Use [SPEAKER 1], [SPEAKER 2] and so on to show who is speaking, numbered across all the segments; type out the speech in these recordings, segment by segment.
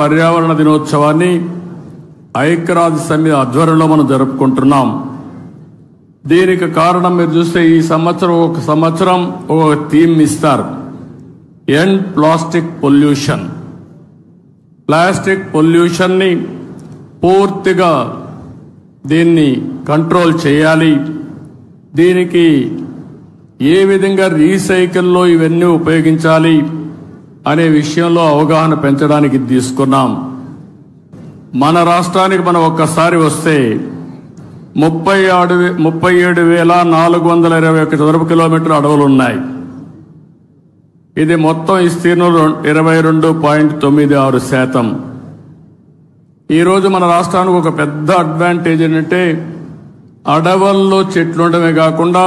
[SPEAKER 1] పర్యావరణ దినోత్సవాన్ని ఐక్యరాజ్య సమితి ఆధ్వర్యంలో మనం జరుపుకుంటున్నాం. దీనికి కారణం మీరు చూస్తే ఈ సంవత్సరం ఒక థీమ్ ఇస్తారు. End plastic pollution. Plastic pollution ని పూర్తిగా దీన్ని కంట్రోల్ చేయాలి. దీనికి ఏ విధంగా రీసైకిల్లో ఇవన్నీ ఉపయోగించాలి అనే విషయంలో అవగాహన పెంచడానికి తీసుకున్నాం. మన రాష్ట్రానికి మనం ఒక్కసారి వస్తే 37,421 చదరపు కిలోమీటర్ల అడవులు ఉన్నాయి. ఇది మొత్తం విస్తీర్ణం 22.96%. ఈరోజు మన రాష్ట్రానికి ఒక పెద్ద అడ్వాంటేజ్ ఏంటంటే అడవుల్లో చెట్లు ఉండడమే కాకుండా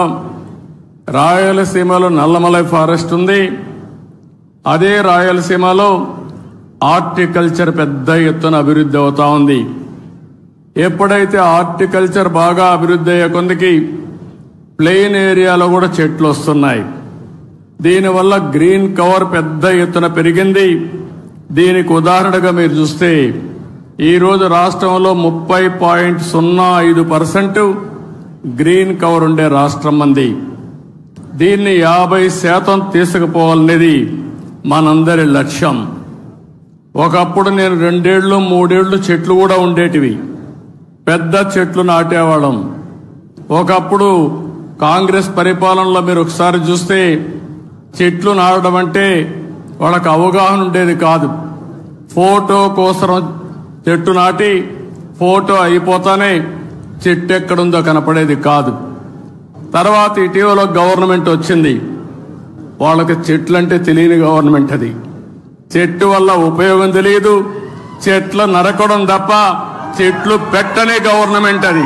[SPEAKER 1] రాయలసీమలో నల్లమలై ఫారెస్ట్ ఉంది. అదే రాయలసీమలో హార్టికల్చర్ పెద్ద ఎత్తున అభివృద్ధి అవుతా ఉంది. ఎప్పుడైతే హార్టికల్చర్ బాగా అభివృద్ధి అయ్యే కొందికి ప్లెయిన్ ఏరియాలో కూడా చెట్లు వస్తున్నాయి. దీనివల్ల గ్రీన్ కవర్ పెద్ద ఎత్తున పెరిగింది. దీనికి ఉదాహరణగా మీరు చూస్తే ఈరోజు రాష్ట్రంలో 30.05% గ్రీన్ కవర్ ఉండే రాష్ట్రం మంది. దీన్ని 50% తీసుకుపోవాలనేది మనందరి లక్ష్యం. ఒకప్పుడు నేను 2 ఏళ్లు 3 ఏళ్లు చెట్లు కూడా ఉండేటివి. పెద్ద చెట్లు నాటేవాళ్ళం. ఒకప్పుడు కాంగ్రెస్ పరిపాలనలో మీరు ఒకసారి చూస్తే చెట్లు నాటడం అంటే వాళ్ళకి అవగాహన ఉండేది కాదు. ఫోటో కోసం చెట్టు నాటి ఫోటో అయిపోతానే చెట్టు ఎక్కడుందో కనపడేది కాదు. తర్వాత ఇటీవల గవర్నమెంట్ వచ్చింది. వాళ్ళకి చెట్లంటే తెలియని గవర్నమెంట్ అది. చెట్టు వల్ల ఉపయోగం తెలియదు, చెట్లు నరకడం తప్ప చెట్లు పెట్టనే గవర్నమెంట్ అది.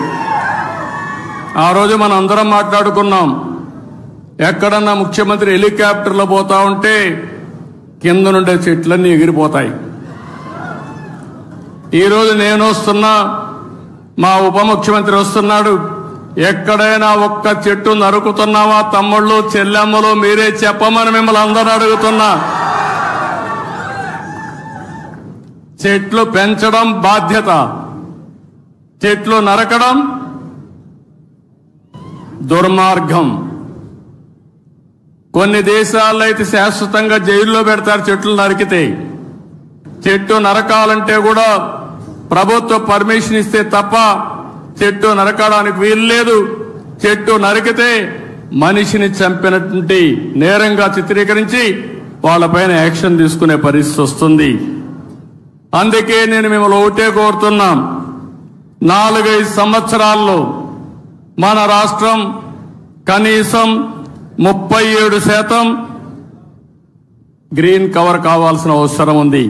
[SPEAKER 1] ఆ రోజు మనం అందరం మాట్లాడుకున్నాం. ఎక్కడన్నా ముఖ్యమంత్రి హెలికాప్టర్లో పోతా ఉంటే కింద నుండే చెట్లన్నీ ఎగిరిపోతాయి. ఈరోజు నేను వస్తున్నా, మా ఉప ముఖ్యమంత్రి వస్తున్నాడు. ఎక్కడైనా ఒక్క చెట్టు నరుకుతున్నావా తమ్ముళ్ళు చెల్లెమ్మలు మీరే చెప్పమని మిమ్మల్ని అందరూ అడుగుతున్నా. చెట్లు పెంచడం బాధ్యత, చెట్లు నరకడం దుర్మార్గం. కొన్ని దేశాల్లో అయితే శాశ్వతంగా జైల్లో పెడతారు చెట్లు నరికితే. చెట్టు నరకాలంటే కూడా ప్రభుత్వ పర్మిషన్ ఇస్తే తప్ప చెట్టు నరకడానికి వీలు లేదు. చెట్టు నరికితే మనిషిని చంపినటువంటి నేరంగా చిత్రీకరించి వాళ్ళపైన యాక్షన్ తీసుకునే పరిస్థితి వస్తుంది. అందుకే నేను మిమ్మల్ని ఒకటే కోరుతున్నాం. 4-5 సంవత్సరాల్లో మన రాష్ట్రం కనీసం 37% గ్రీన్ కవర్ కావాల్సిన అవసరం ఉంది.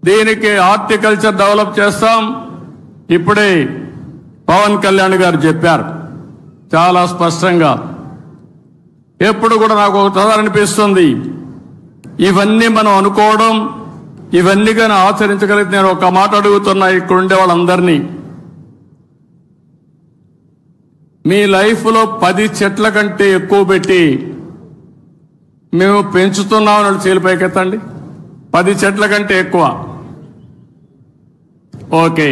[SPEAKER 1] దీనికి హార్టికల్చర్ డెవలప్ చేస్తాం. ఇప్పుడే పవన్ కళ్యాణ్ గారు చెప్పారు చాలా స్పష్టంగా. ఎప్పుడు కూడా నాకు ఒక అనిపిస్తుంది, ఇవన్నీ మనం అనుకోవడం, ఇవన్నీ కానీ ఆచరించగలిగితే నేను ఒక మాట అడుగుతున్నా ఇక్కడ ఉండే వాళ్ళందరినీ. మీ లైఫ్లో 10 చెట్ల కంటే ఎక్కువ పెట్టి మేము పెంచుతున్నామని చేలిపైకెత్తండి. 10 చెట్ల కంటే ఎక్కువ. ఓకే.